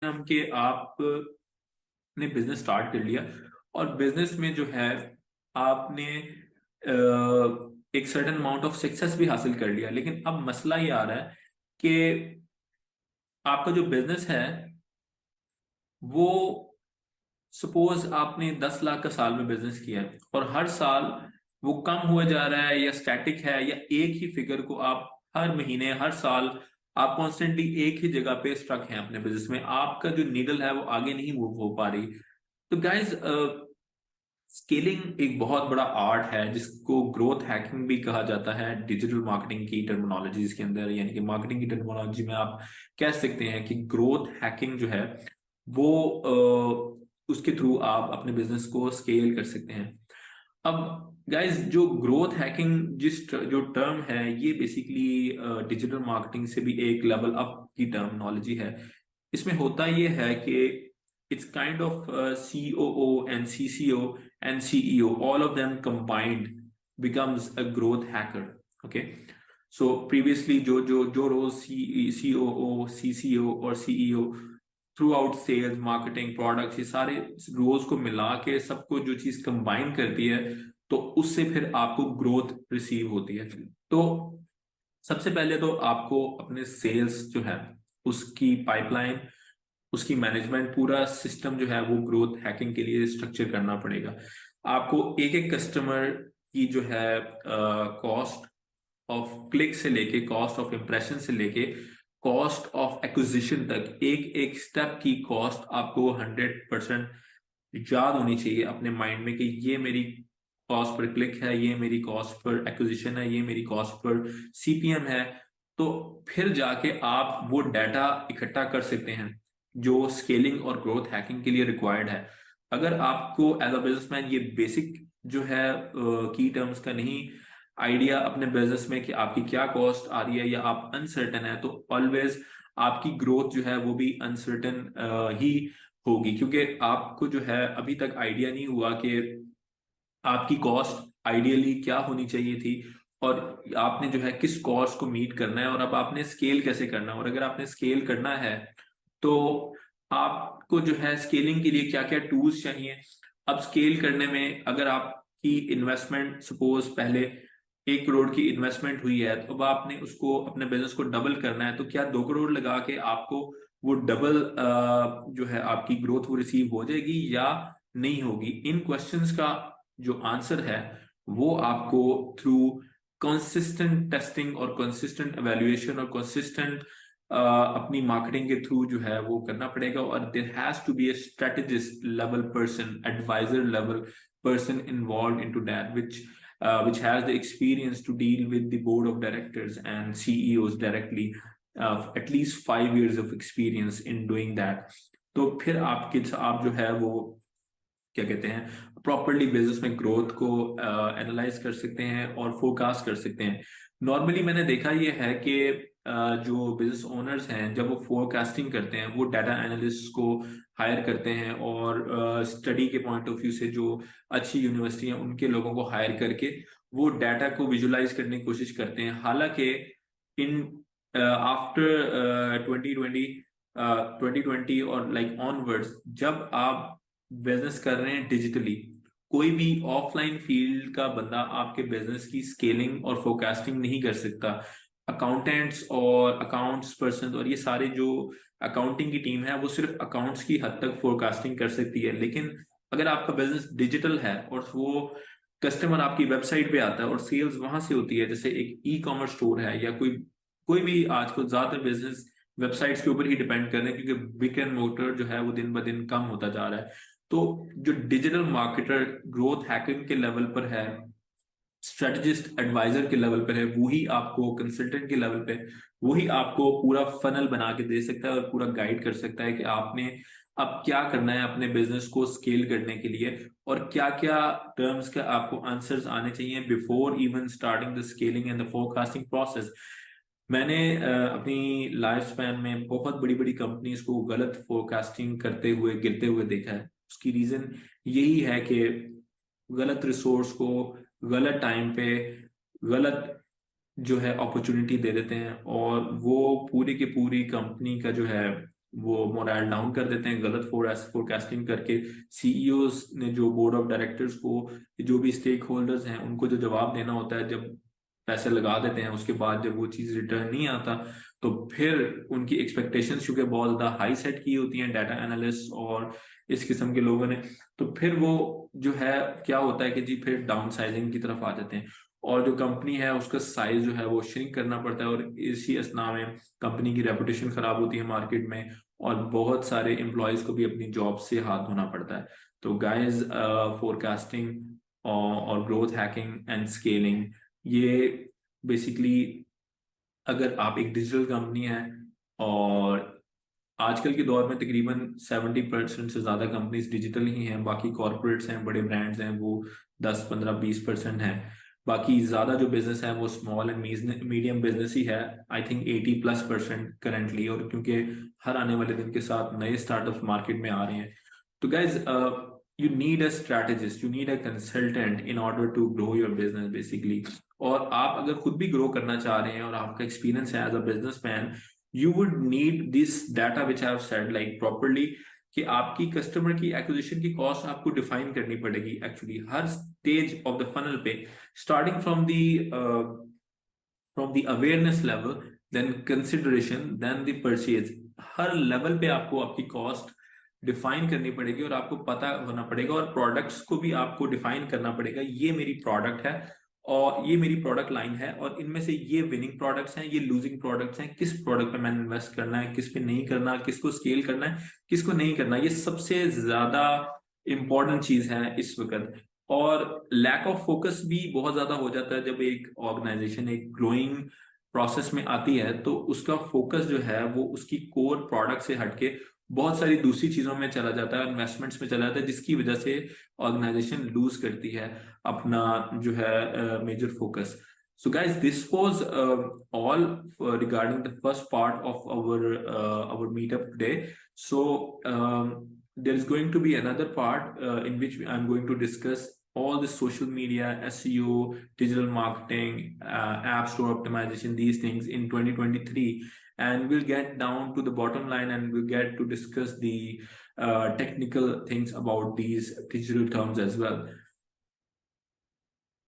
हम कि आपने बिजनेस स्टार्ट कर लिया और बिजनेस में जो है आपने एक सर्टेन अमाउंट ऑफ सक्सेस भी हासिल कर लिया, लेकिन अब मसला ये आ रहा है कि आपका जो बिजनेस है वो, सपोज आपने 10 लाख का साल में बिजनेस किया है और हर साल वो कम हुआ जा रहा है या स्टैटिक है, या एक ही फिगर को आप हर महीने हर साल आप कॉन्स्टेंटली एक ही जगह पे स्ट्रक हैं अपने बिजनेस में, आपका जो नीडल है वो आगे नहीं मूव हो पा रही। तो गाइज, स्केलिंग एक बहुत बड़ा आर्ट है जिसको ग्रोथ हैकिंग भी कहा जाता है डिजिटल मार्केटिंग की टर्मिनोलॉजीज के अंदर, यानी कि मार्केटिंग की टर्मिनोलॉजी में आप कह सकते हैं कि ग्रोथ हैकिंग जो है वो उसके थ्रू आप अपने बिजनेस को स्केल कर सकते हैं। अब गाइस, जो ग्रोथ हैकिंग जो टर्म है ये बेसिकली डिजिटल मार्केटिंग से भी एक लेवल अप की टर्मिनोलॉजी है। इसमें होता ये है कि it's kind of COO and CCO and CEO, all of them combined becomes a growth hacker. Okay, so previously जो रोल COO, CCO और CEO through out sales, marketing, products, ये सारे रोल्स को मिला के सबको जो चीज कंबाइन करती है तो उससे फिर आपको ग्रोथ रिसीव होती है। तो सबसे पहले तो आपको अपने सेल्स जो है उसकी पाइपलाइन, उसकी मैनेजमेंट, पूरा सिस्टम जो है वो ग्रोथ हैकिंग के लिए स्ट्रक्चर करना पड़ेगा। आपको एक एक कस्टमर की जो है कॉस्ट ऑफ क्लिक से लेके, कॉस्ट ऑफ इम्प्रेशन से लेके, कॉस्ट ऑफ एक्विजिशन तक, एक एक स्टेप की कॉस्ट आपको 100% याद होनी चाहिए अपने माइंड में कि ये मेरी कॉस्ट पर क्लिक है, ये मेरी कॉस्ट पर एक्विजिशन है, ये मेरी कॉस्ट पर CPM है। तो फिर जाके आप वो डाटा इकट्ठा कर सकते हैं जो स्केलिंग और ग्रोथ हैकिंग के लिए रिक्वायर्ड है। अगर आपको एज अ बिजनेसमैन ये बेसिक जो है की टर्म्स का नहीं आइडिया अपने बिजनेस में कि आपकी क्या कॉस्ट आ रही है, या आप अनसर्टन है, तो ऑलवेज आपकी ग्रोथ जो है वो भी अनसर्टन ही होगी, क्योंकि आपको जो है अभी तक आइडिया नहीं हुआ कि आपकी कॉस्ट आइडियली क्या होनी चाहिए थी और आपने जो है किस कॉस्ट को मीट करना है, और अब आपने स्केल कैसे करना है। और अगर आपने स्केल करना है तो आपको जो है स्केलिंग के लिए क्या क्या टूल्स चाहिए। अब स्केल करने में अगर आपकी इन्वेस्टमेंट, सपोज पहले 1 करोड़ की इन्वेस्टमेंट हुई है, तो अब आपने उसको अपने बिजनेस को डबल करना है, तो क्या 2 करोड़ लगा के आपको वो डबल जो है आपकी ग्रोथ वो रिसीव हो जाएगी या नहीं होगी। इन क्वेश्चंस का जो आंसर है वो आपको थ्रू कंसिस्टेंट टेस्टिंग और कंसिस्टेंट एवेल्युएशन और कंसिस्टेंट अपनी मार्केटिंग के थ्रू जो है वो करना पड़ेगा। और there has to be a strategist level person, adviser level person involved into that, which has the experience to deal with the board of directors and CEOs directly, at least 5 years of experience in doing that। तो फिर आप जो है वो क्या कहते हैं properly business में ग्रोथ को एनालाइज कर सकते हैं और फोरकास्ट कर सकते हैं। नॉर्मली मैंने देखा ये है कि जो बिजनेस ओनर्स हैं जब वो फोरकास्टिंग करते हैं वो डाटा एनालिस्ट को हायर करते हैं, और स्टडी के पॉइंट ऑफ व्यू से जो अच्छी यूनिवर्सिटी हैं उनके लोगों को हायर करके वो डाटा को विजुलाइज करने की कोशिश करते हैं। हालांकि इन आफ्टर 2020 और लाइक ऑनवर्ड्स, जब आप बिजनेस कर रहे हैं डिजिटली, कोई भी ऑफलाइन फील्ड का बंदा आपके बिजनेस की स्केलिंग और फोरकास्टिंग नहीं कर सकता। अकाउंटेंट्स और अकाउंट्स पर्सन और ये सारे जो अकाउंटिंग की टीम है वो सिर्फ अकाउंट्स की हद तक फोरकास्टिंग कर सकती है। लेकिन अगर आपका बिजनेस डिजिटल है और वो कस्टमर आपकी वेबसाइट पे आता है और सेल्स वहां से होती है, जैसे एक ई-कॉमर्स स्टोर है या कोई कोई भी, आजकल ज्यादातर बिजनेस वेबसाइट्स के ऊपर ही डिपेंड कर रहे हैं क्योंकि ब्रिक एंड मोर्टर जो है वो दिन ब दिन कम होता जा रहा है। तो जो डिजिटल मार्केटर ग्रोथ हैकिंग के लेवल पर है, स्ट्रेटजिस्ट एडवाइजर के लेवल पर है, वही आपको कंसल्टेंट के लेवल पे वही आपको पूरा फनल बना के दे सकता है और पूरा गाइड कर सकता है कि आपने अब क्या करना है अपने बिजनेस को स्केल करने के लिए, और क्या क्या टर्म्स के आपको आंसर्स आने चाहिए before even starting the scaling and the forecasting process. मैंने अपनी लाइफ स्पैन में बहुत बड़ी बड़ी कंपनीज को गलत फोरकास्टिंग करते हुए गिरते हुए देखा है। उसकी रीजन यही है कि गलत रिसोर्स को गलत टाइम पे गलत जो है अपॉर्चुनिटी दे देते हैं, और वो पूरी की पूरी कंपनी का जो है वो मोरल डाउन कर देते हैं गलत फोरकास्टिंग करके। सीईओज ने जो बोर्ड ऑफ डायरेक्टर्स को, जो भी स्टेक होल्डर्स हैं, उनको जो जवाब देना होता है जब पैसे लगा देते हैं, उसके बाद जब वो चीज रिटर्न नहीं आता, तो फिर उनकी एक्सपेक्टेशंस चूंकि बहुत ज्यादा हाई सेट की होती हैं डाटा एनालिस्ट और इस किस्म के लोगों ने, तो फिर वो जो है क्या होता है कि जी फिर डाउन साइजिंग की तरफ आ जाते हैं, और जो कंपनी है उसका साइज जो है वो श्रिंक करना पड़ता है, और इसी असना में कंपनी की रेपुटेशन खराब होती है मार्केट में, और बहुत सारे एम्प्लॉयज को भी अपनी जॉब से हाथ धोना पड़ता है। तो गाइस, फोरकास्टिंग और ग्रोथ हैकिंग एंड स्केलिंग, ये बेसिकली अगर आप एक डिजिटल कंपनी है, और आजकल के दौर में तकरीबन 70% से ज्यादा कंपनीज डिजिटल ही हैं, बाकी कॉर्पोरेट्स हैं, बड़े ब्रांड्स हैं, वो 10 15 20% हैं, बाकी ज्यादा जो बिजनेस है वो स्मॉल एंड मीडियम बिजनेस ही है, आई थिंक 80+% करेंटली। और क्योंकि हर आने वाले दिन के साथ नए स्टार्टअप्स मार्केट में आ रहे हैं, तो guys you need a strategist, you need a consultant in order to grow your business basically. और आप अगर खुद भी ग्रो करना चाह रहे हैं और आपका एक्सपीरियंस है as a businessman, you would need this data which I have said like properly, कि आपकी कस्टमर की एक्विजिशन की कॉस्ट आपको डिफाइन करनी पड़ेगी एक्चुअली हर स्टेज ऑफ द फनल पे, starting from the awareness level, then consideration, then the purchase. हर लेवल पे आपको आपकी कॉस्ट डिफाइन करनी पड़ेगी, और आपको पता होना पड़ेगा, और प्रोडक्ट्स को भी आपको डिफाइन करना पड़ेगा, ये मेरी प्रोडक्ट है और ये मेरी प्रोडक्ट लाइन है, और इनमें से ये विनिंग प्रोडक्ट्स हैं, ये लूजिंग प्रोडक्ट्स हैं, किस प्रोडक्ट पे मैंने इन्वेस्ट करना है, किस पे नहीं करना, किसको स्केल करना है, किसको नहीं करना, ये सबसे ज्यादा इंपॉर्टेंट चीज है इस वक्त। और लैक ऑफ फोकस भी बहुत ज्यादा हो जाता है जब एक ऑर्गेनाइजेशन एक ग्रोइंग प्रोसेस में आती है, तो उसका फोकस जो है वो उसकी कोर प्रोडक्ट से हटके बहुत सारी दूसरी चीजों में चला जाता है, इन्वेस्टमेंट्स में चला जाता है, जिसकी वजह से ऑर्गेनाइजेशन लूज करती है अपना जो है major focus. So guys, this was all regarding the first part of our meetup today. So there is going to be another part in which I'm going to discuss all the social media, SEO, digital marketing, app store optimization, these things in 2023, and we'll get down to the bottom line, and we'll get to discuss the technical things about these digital terms as well.